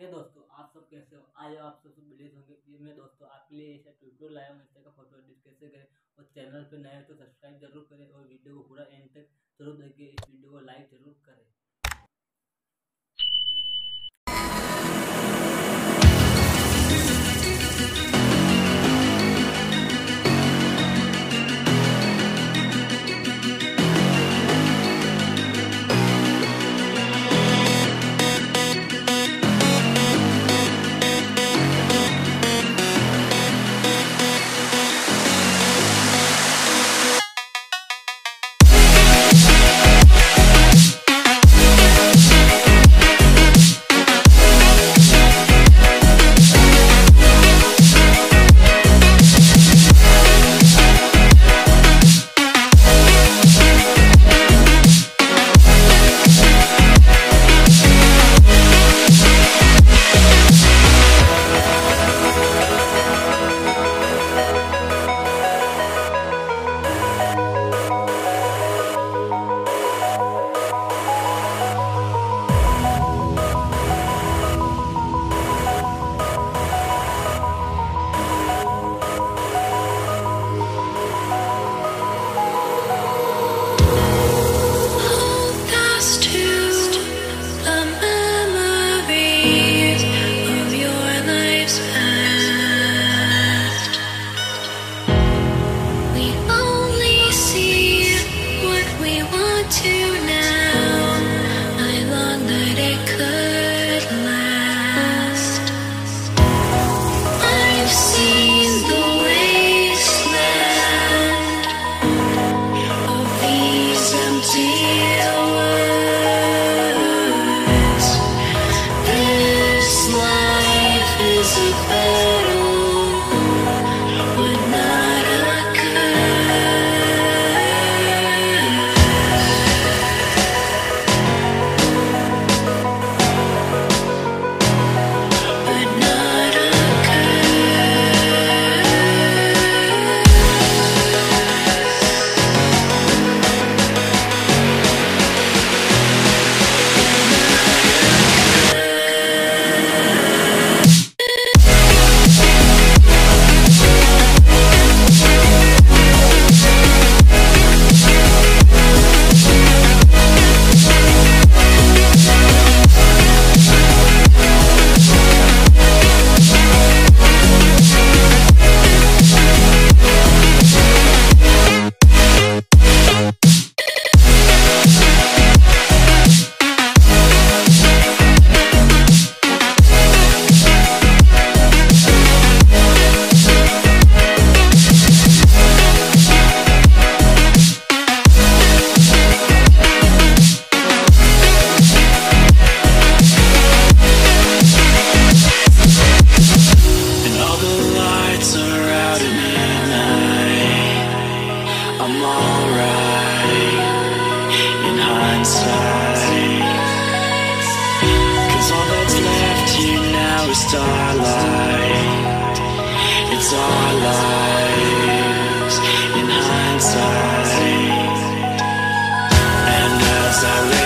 हे दोस्तों, आप सब कैसे हो? आज आप सब मिले होंगे कि मैं दोस्तों आपके लिए ऐसा ट्यूटोरियल लाया हूँ इंस्टा का फोटो एडिट कैसे करें। और चैनल पे नए हो तो सब्सक्राइब जरूर करें और वीडियो को पूरा एंड तक जरूर देखिए। इस वीडियो को लाइक जरूर करें। I'm alright in hindsight, 'cause all that's left here now is starlight. It's our lives in hindsight. And as I